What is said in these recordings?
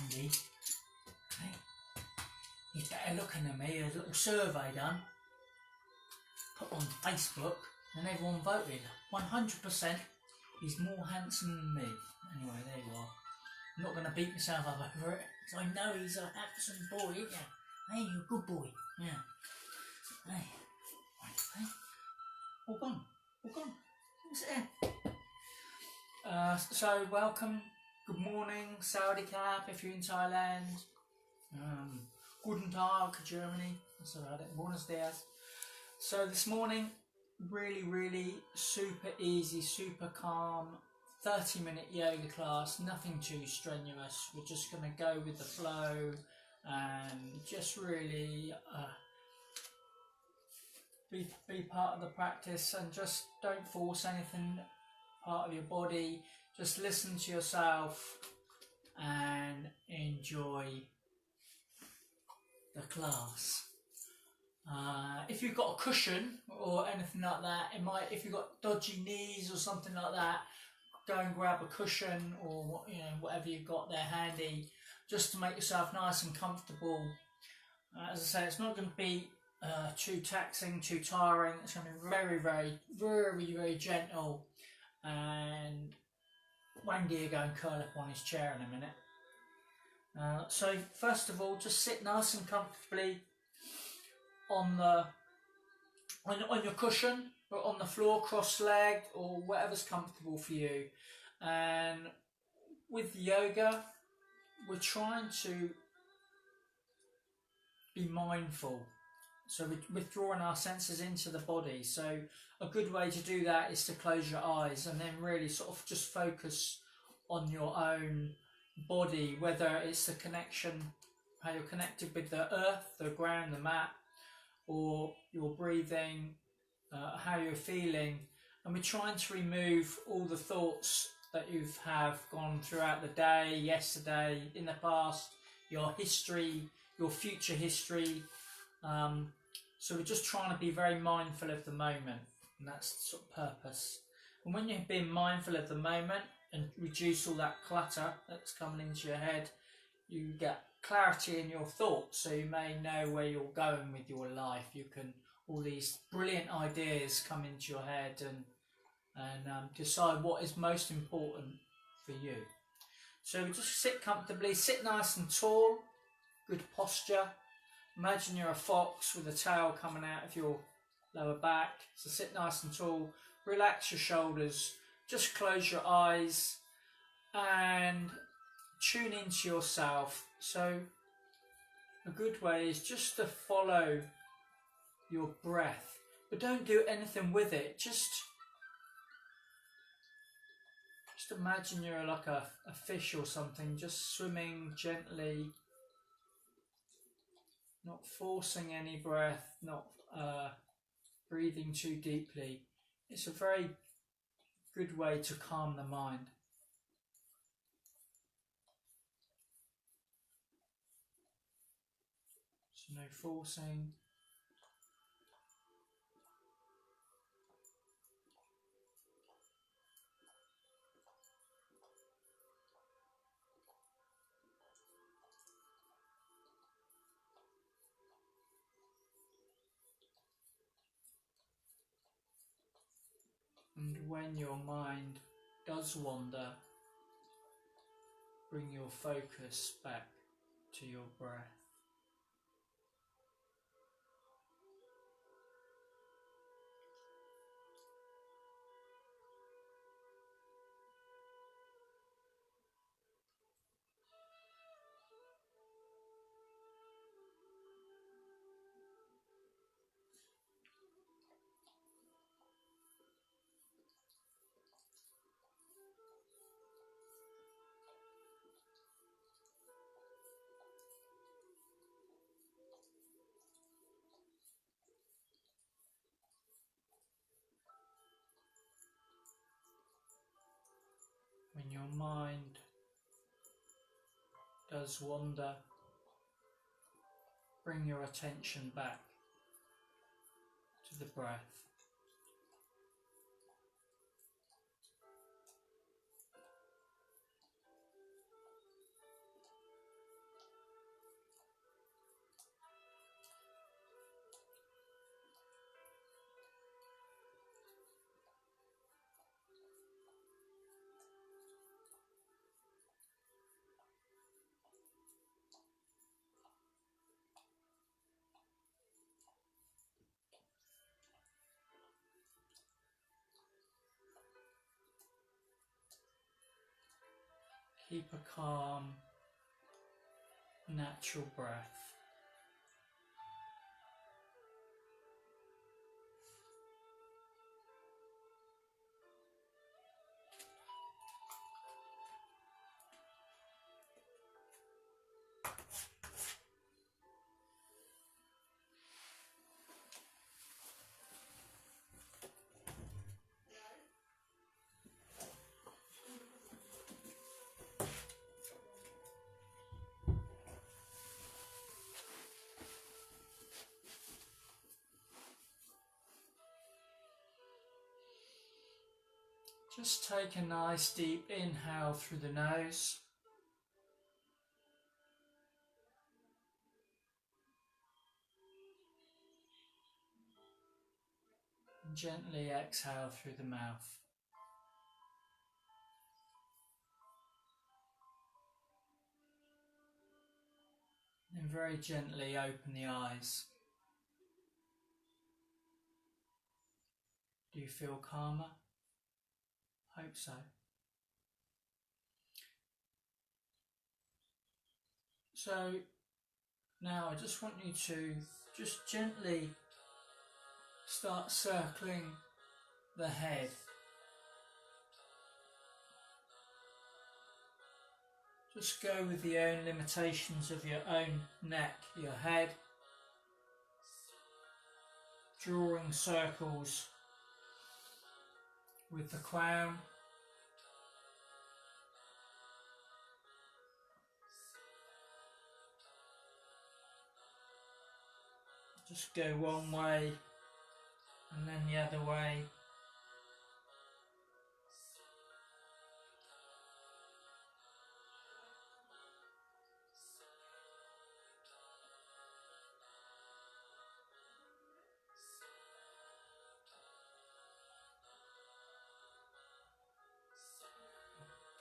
handy. Okay. He's better looking than me. A little survey done, put on Facebook, and everyone voted. 100% he's more handsome than me. Anyway, there you are. I'm not going to beat myself up over it, because I know he's a handsome boy, isn't you? Hey, you're a good boy. Yeah. Hey. Right, hey. All gone. All gone. What's it there? So, welcome. Good morning, Saudi Cap, if you're in Thailand. Guten Tag, Germany. That's about it. Buenos dias. So, this morning, really super easy, super calm, 30-minute yoga class, nothing too strenuous. We're just going to go with the flow and just really be part of the practice, and just don't force anything part of your body. Just listen to yourself and enjoy the class. If you've got a cushion or anything like that, it might. If you've got dodgy knees or something like that, go and grab a cushion or whatever you've got there handy, just to make yourself nice and comfortable. As I say, it's not going to be too taxing, too tiring. It's going to be very gentle. And Wangi will go and curl up on his chair in a minute. So first of all, just sit nice and comfortably on your cushion, or on the floor, cross-legged, or whatever's comfortable for you. And with yoga, we're trying to be mindful. So we're withdrawing our senses into the body. So a good way to do that is to close your eyes and then really sort of just focus on your own body, whether it's the connection, how you're connected with the earth, the ground, the mat, or your breathing, how you're feeling. And we're trying to remove all the thoughts that you have gone throughout the day, yesterday, in the past, your history, your future history. So we're just trying to be very mindful of the moment, and that's the sort of purpose. And when you're being mindful of the moment and reduce all that clutter that's coming into your head, you get clarity in your thoughts, so you may know where you're going with your life. You can, all these brilliant ideas come into your head and decide what is most important for you. So just sit comfortably, sit nice and tall, good posture. Imagine you're a fox with a tail coming out of your lower back. So sit nice and tall, relax your shoulders, just close your eyes and tune into yourself. So a good way is just to follow your breath, but don't do anything with it. Just imagine you're like a fish or something, just swimming gently, not forcing any breath, not breathing too deeply. It's a very good way to calm the mind. So no forcing. And when your mind does wander, bring your focus back to your breath. When your mind does wander, bring your attention back to the breath. Keep a calm, natural breath. Just take a nice deep inhale through the nose. And gently exhale through the mouth. And very gently open the eyes. Do you feel calmer? Hope so. So now I just want you to just gently start circling the head. Just go with the own limitations of your own neck, your head, drawing circles with the crown. Just go one way and then the other way.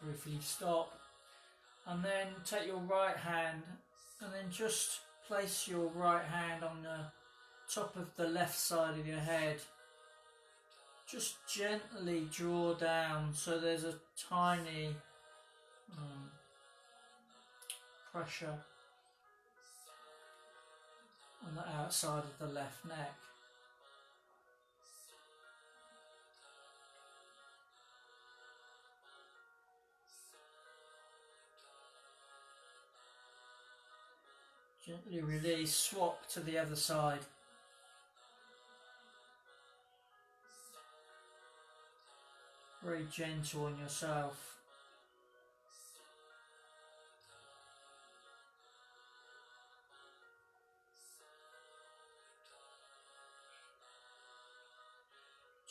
Briefly stop, and then take your right hand and then just place your right hand on the top of the left side of your head. Just gently draw down so there's a tiny pressure on the outside of the left neck. Gently release, swap to the other side. Very gentle on yourself.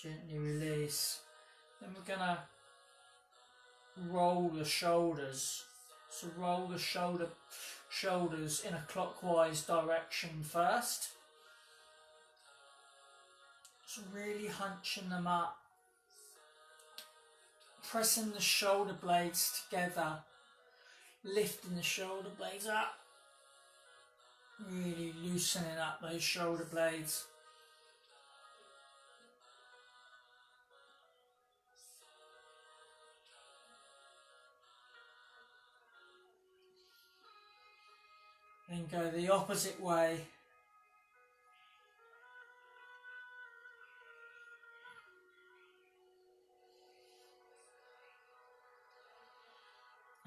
Gently release. Then we're going to roll the shoulders. So roll the shoulders in a clockwise direction first. So really hunching them up. Pressing the shoulder blades together. Lifting the shoulder blades up. Really loosening up those shoulder blades. Then go the opposite way.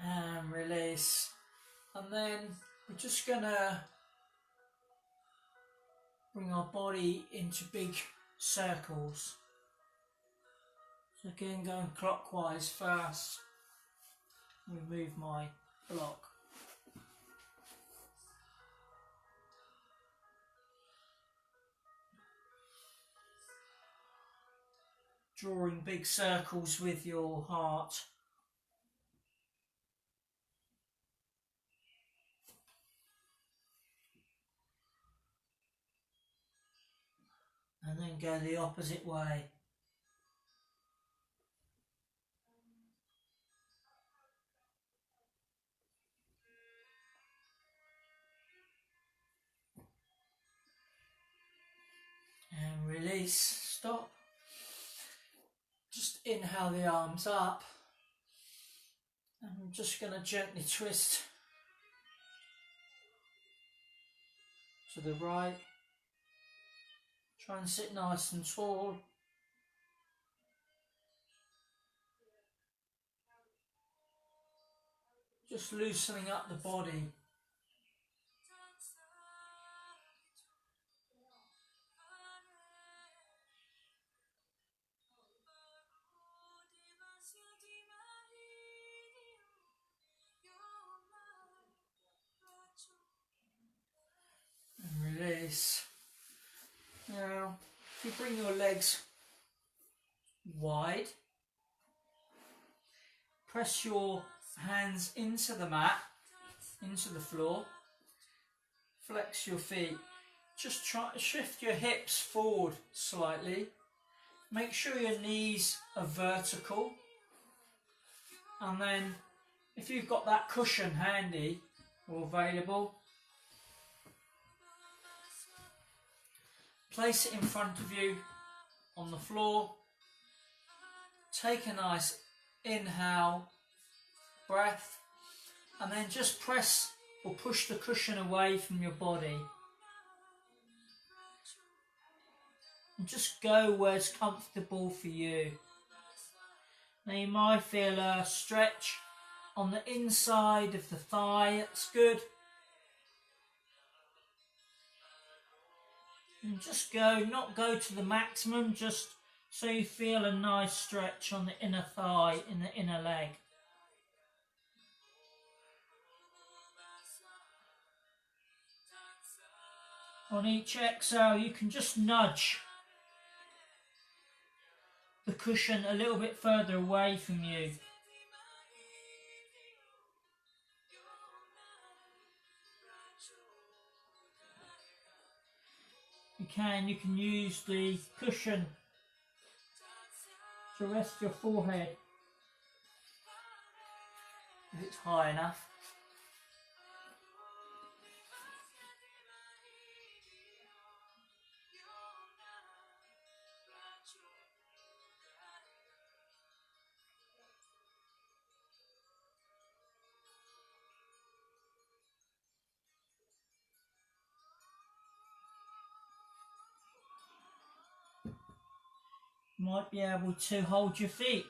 And release. And then we're just going to bring our body into big circles. So again, going clockwise first. Remove my block. Drawing big circles with your heart. And then go the opposite way. And release, stop. Just inhale the arms up. I'm just going to gently twist to the right. Try and sit nice and tall. Just loosening up the body. And release. Now, if you bring your legs wide, press your hands into the mat, into the floor, flex your feet. Just try to shift your hips forward slightly. Make sure your knees are vertical. And then, if you've got that cushion handy or available, place it in front of you on the floor. Take a nice inhale, breath, and then just press or push the cushion away from your body. And just go where it's comfortable for you. Now you might feel a stretch on the inside of the thigh, that's good. And just go, not go to the maximum, just so you feel a nice stretch on the inner thigh, in the inner leg. On each exhale, you can just nudge the cushion a little bit further away from you. You can use the cushion to rest your forehead if it's high enough. You might be able to hold your feet.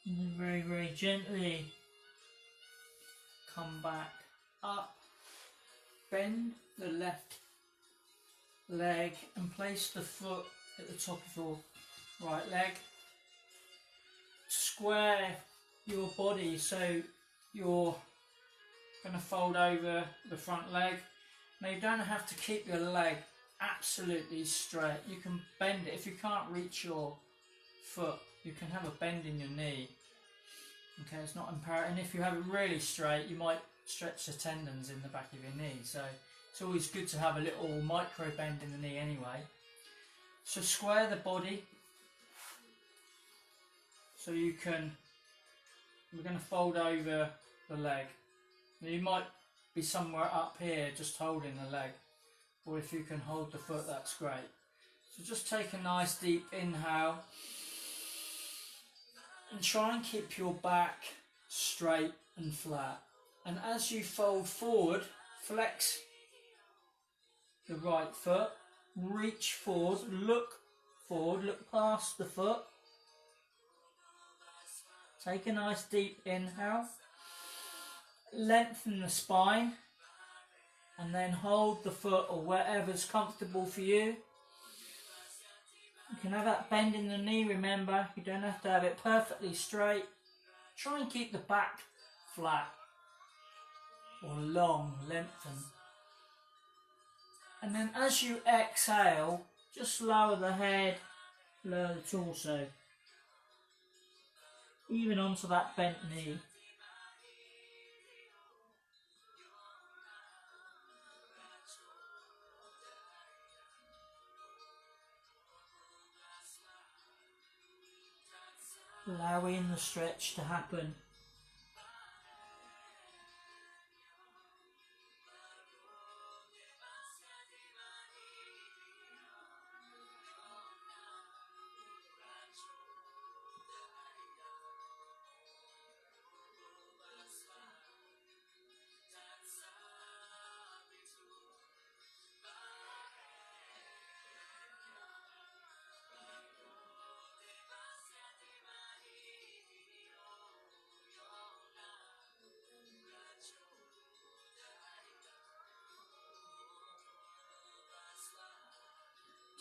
And then very, very gently come back up, bend the left leg and place the foot at the top of your right leg. Square your body so you're going to fold over the front leg. Now you don't have to keep your leg absolutely straight. You can bend it. If you can't reach your foot, you can have a bend in your knee. Okay, it's not imperative. And if you have it really straight, you might stretch the tendons in the back of your knee. So it's always good to have a little micro bend in the knee anyway. So square the body. So you can, we're going to fold over the leg. Now you might be somewhere up here just holding the leg. Or if you can hold the foot, that's great. So just take a nice deep inhale. And try and keep your back straight and flat. And as you fold forward, flex the right foot, reach forward, look past the foot. Take a nice deep inhale, lengthen the spine, and then hold the foot or wherever's comfortable for you. You can have that bend in the knee, remember, you don't have to have it perfectly straight. Try and keep the back flat or long, lengthen. And then as you exhale, just lower the head, lower the torso, even onto that bent knee. allowing the stretch to happen.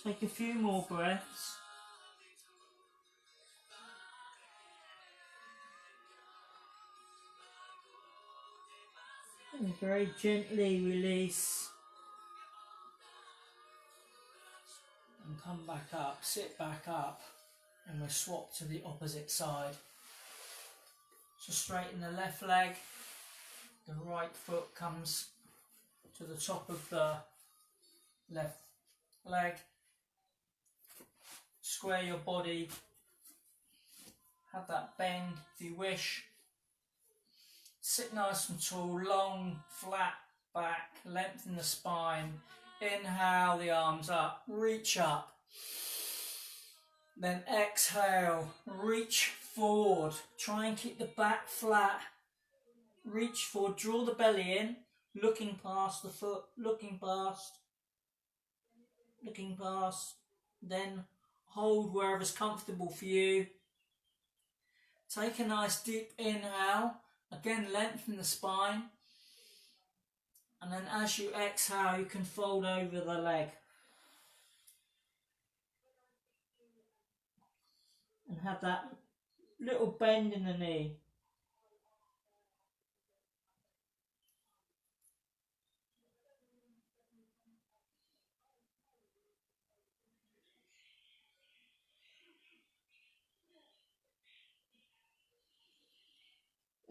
Take a few more breaths. And very gently release. And come back up, sit back up, and we'll swap to the opposite side. So straighten the left leg, the right foot comes to the top of the left leg. Square your body, have that bend if you wish. Sit nice and tall, long, flat back, lengthen the spine. Inhale the arms up, reach up. Then exhale, reach forward. Try and keep the back flat. Reach forward, draw the belly in, looking past the foot, looking past. Then hold wherever's comfortable for you. Take a nice deep inhale. Again, lengthen the spine. And then as you exhale, you can fold over the leg. And have that little bend in the knee.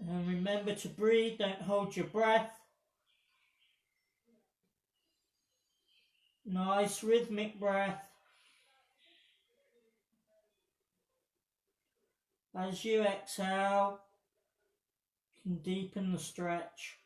And remember to breathe, don't hold your breath. Nice rhythmic breath. As you exhale, you can deepen the stretch.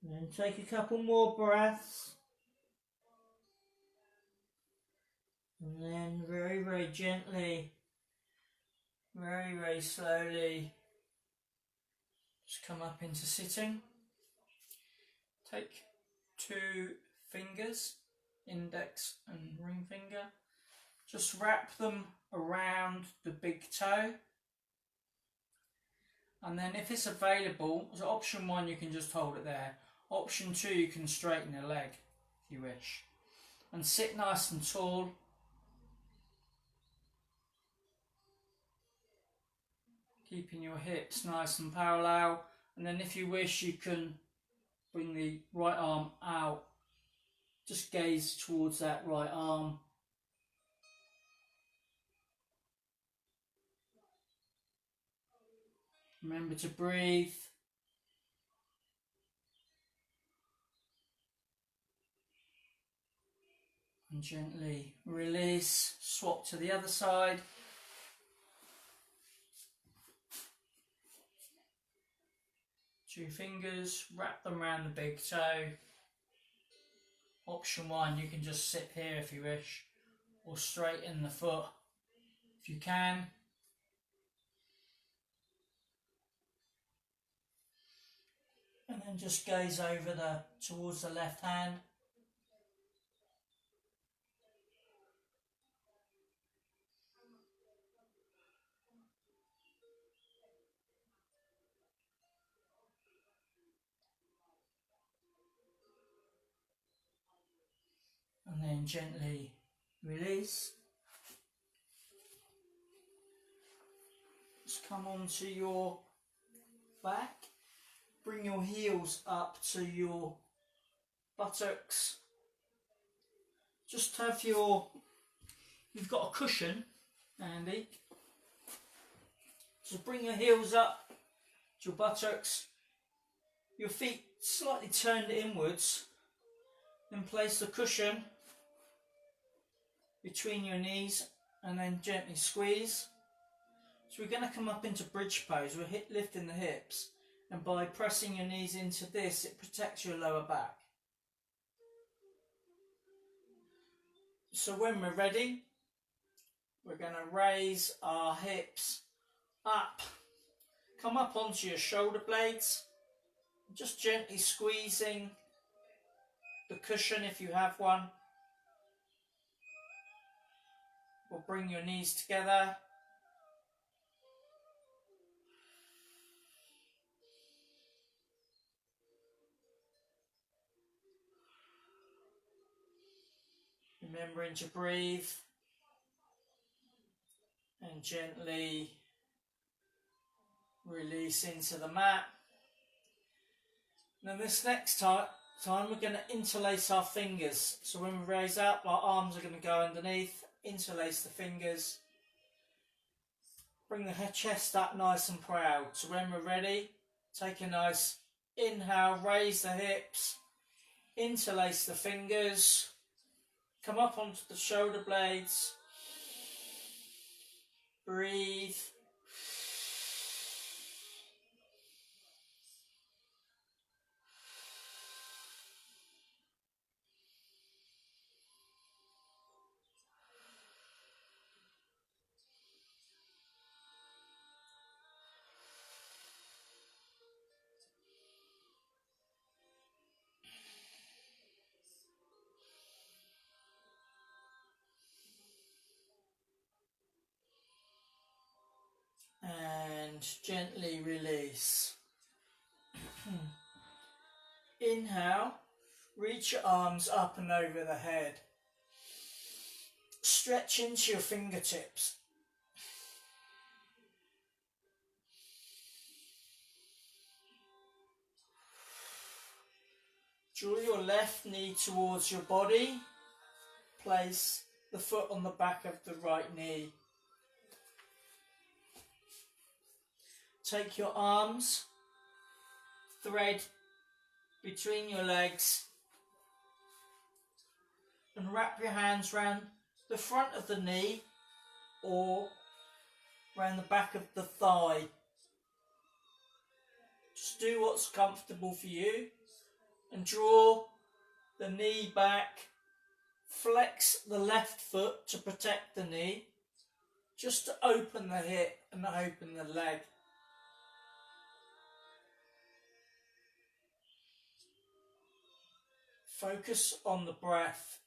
And then take a couple more breaths. And then very, very gently, very, very slowly, just come up into sitting. Take 2 fingers, index and ring finger. Just wrap them around the big toe. And then if it's available, so option 1 you can just hold it there. Option 2 you can straighten the leg if you wish. And sit nice and tall. Keeping your hips nice and parallel. And then if you wish you can bring the right arm out. Just gaze towards that right arm. Remember to breathe. And gently release. Swap to the other side. Two fingers, wrap them around the big toe. Option 1, you can just sit here if you wish, or straighten the foot if you can. And then just gaze over towards the left hand. And then gently release. Just come onto your back bring your heels up to your buttocks. Just have you've got a cushion handy. So bring your heels up to your buttocks, your feet slightly turned inwards, then place the cushion between your knees and then gently squeeze. So we're going to come up into bridge pose. We're lifting the hips, and by pressing your knees into this, it protects your lower back. So when we're ready, we're going to raise our hips up, come up onto your shoulder blades, just gently squeezing the cushion if you have one. We'll bring your knees together. Remembering to breathe and gently release into the mat. Now this next time we're going to interlace our fingers. So when we raise up, our arms are going to go underneath, interlace the fingers. Bring the chest up nice and proud. So when we're ready, take a nice inhale, raise the hips, interlace the fingers, come up onto the shoulder blades, breathe. And gently release. Inhale, reach your arms up and over the head. Stretch into your fingertips. Draw your left knee towards your body. Place the foot on the back of the right knee. Take your arms, thread between your legs, and wrap your hands round the front of the knee or round the back of the thigh. Just do what's comfortable for you and draw the knee back. Flex the left foot to protect the knee, just to open the hip and open the leg. Focus on the breath.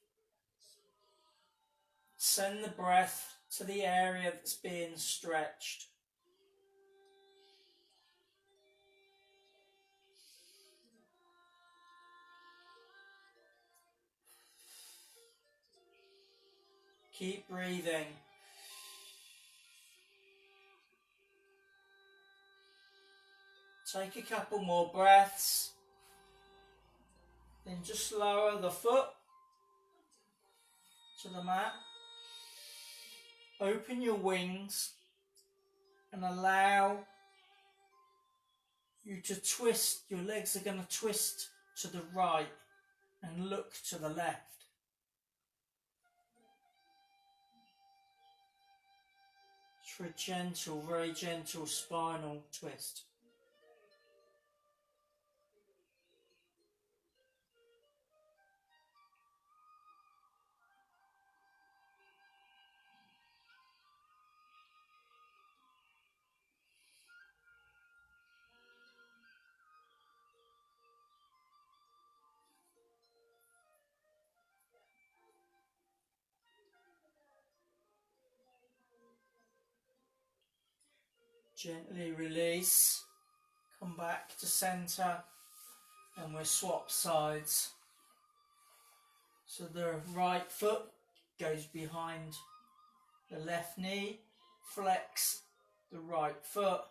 Send the breath to the area that's being stretched. Keep breathing. Take a couple more breaths. Then just lower the foot to the mat. Open your wings and allow you to twist. Your legs are going to twist to the right and look to the left. For a gentle, very gentle spinal twist. Gently release, come back to centre, and we'll swap sides. So the right foot goes behind the left knee, flex the right foot,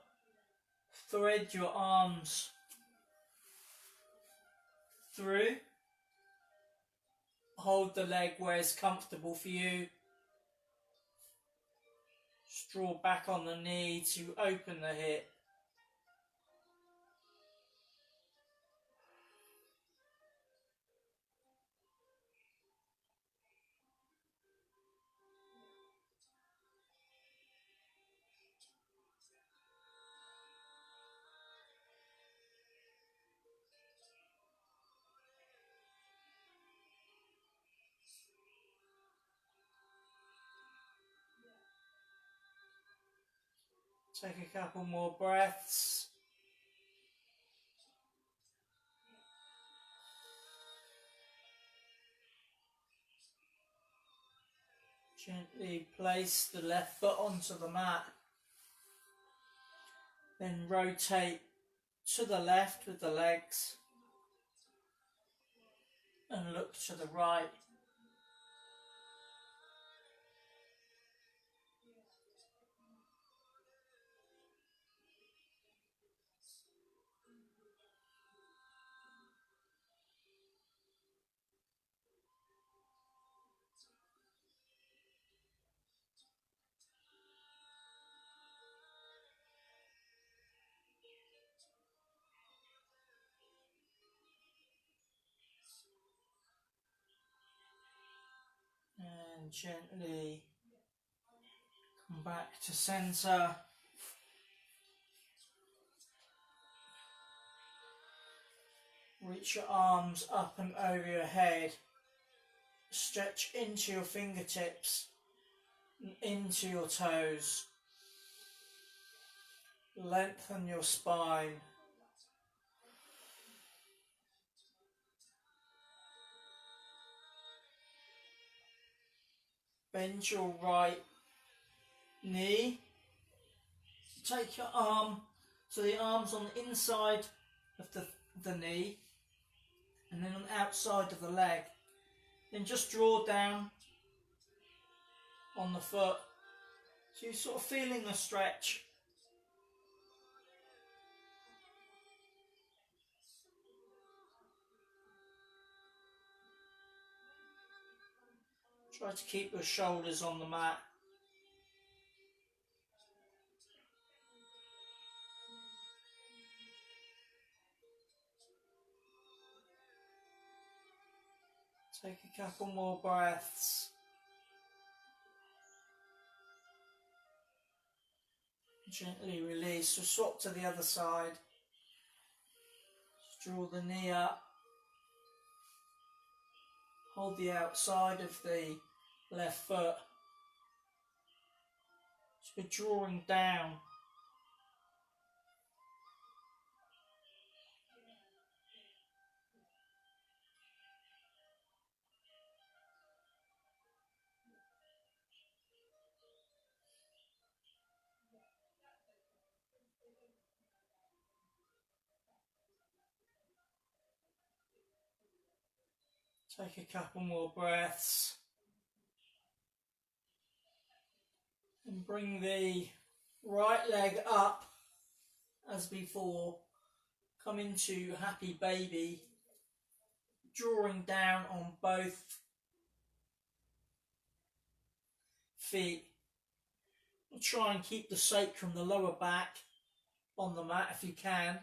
thread your arms through. Hold the leg where it's comfortable for you. Just draw back on the knee to open the hip. Take a couple more breaths. Gently place the left foot onto the mat. Then rotate to the left with the legs. And look to the right. And gently come back to centre. Reach your arms up and over your head. Stretch into your fingertips and into your toes. Lengthen your spine. Bend your right knee. Take your arm, so the arm's on the inside of the knee and then on the outside of the leg. Then just draw down on the foot. So you're sort of feeling the stretch. Try to keep your shoulders on the mat. Take a couple more breaths. Gently release. Just swap to the other side. Just draw the knee up. Hold the outside of the left foot. Just be drawing down. Take a couple more breaths. And bring the right leg up as before. Come into happy baby. Drawing down on both feet. Try and keep the sacrum, the lower back, on the mat if you can.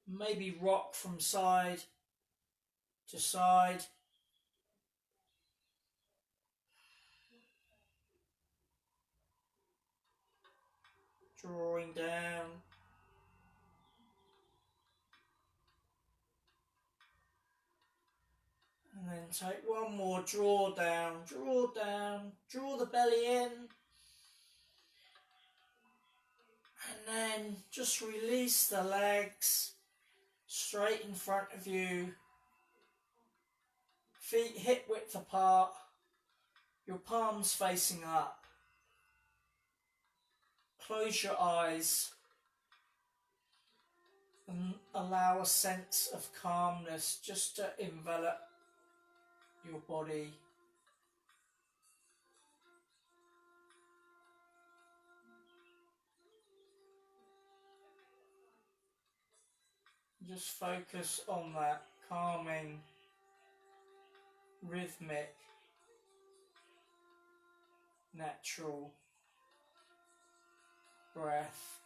Maybe rock from side to side. Drawing down. And then take one more, draw down, draw the belly in. And then just release the legs straight in front of you. Feet hip width apart. Your palms facing up. Close your eyes. And allow a sense of calmness just to envelop your body. Just focus on that calming, rhythmic, natural breath.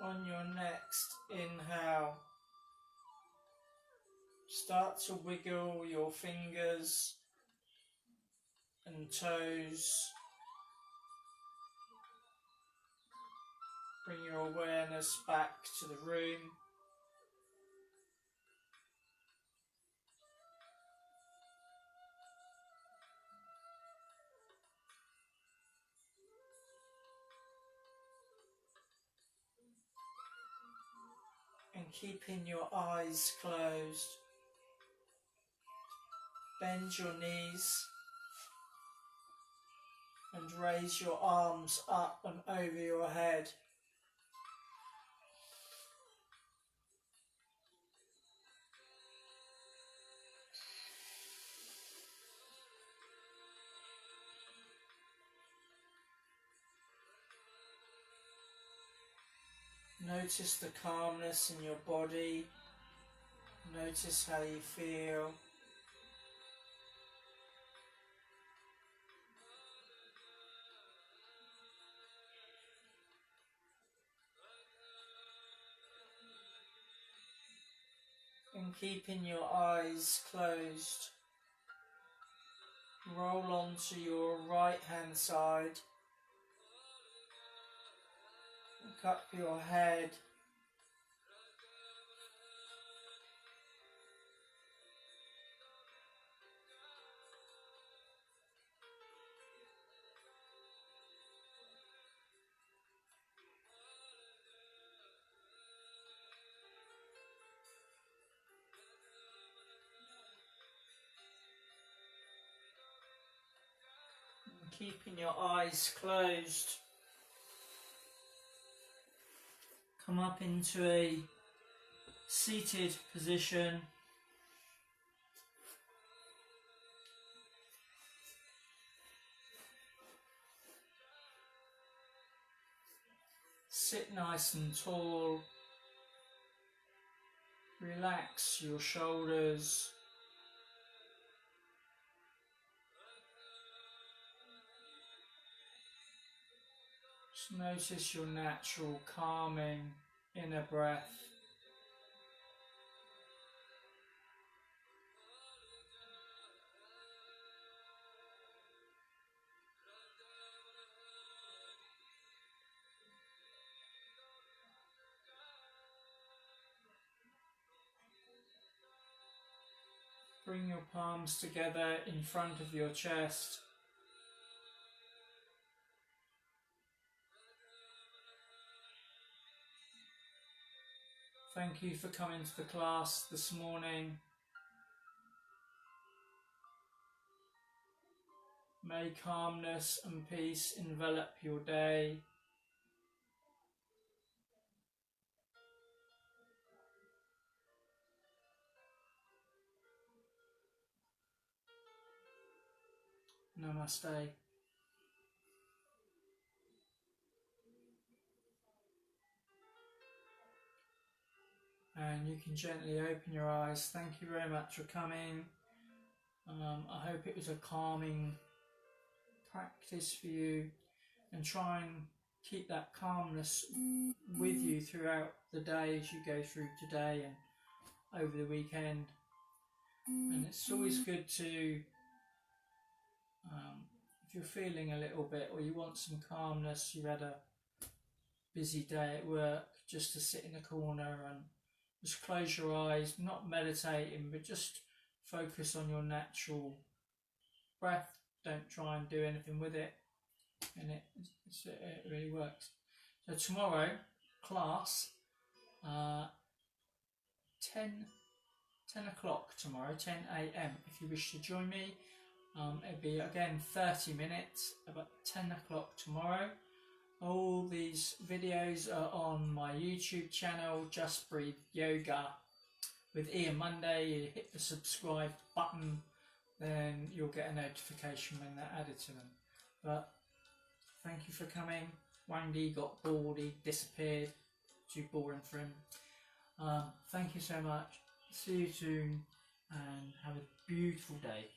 On your next inhale, start to wiggle your fingers and toes. Bring your awareness back to the room. And keeping your eyes closed, bend your knees and raise your arms up and over your head. Notice the calmness in your body. Notice how you feel. And keeping your eyes closed, roll onto your right hand side. up your head. And keeping your eyes closed. Come up into a seated position. Sit nice and tall. Relax your shoulders. Just notice your natural calming inner breath. Bring your palms together in front of your chest. Thank you for coming to the class this morning. May calmness and peace envelop your day. Namaste. And you can gently open your eyes. Thank you very much for coming. I hope it was a calming practice for you, and try and keep that calmness with you throughout the day as you go through today and over the weekend. And it's always good to, if you're feeling a little bit or you want some calmness, you've had a busy day at work, just to sit in a corner and just close your eyes, not meditating, but just focus on your natural breath. Don't try and do anything with it, and it really works. So tomorrow, class, 10 o'clock tomorrow, 10 a.m. if you wish to join me. It'll be again 30 minutes, about 10 o'clock tomorrow. All these videos are on my YouTube channel, Just Breathe Yoga with Ian Monday. You hit the subscribe button, then you'll get a notification when they're added to them. But thank you for coming. Wandy got bored, he disappeared. Too boring for him. Thank you so much. See you soon and have a beautiful day.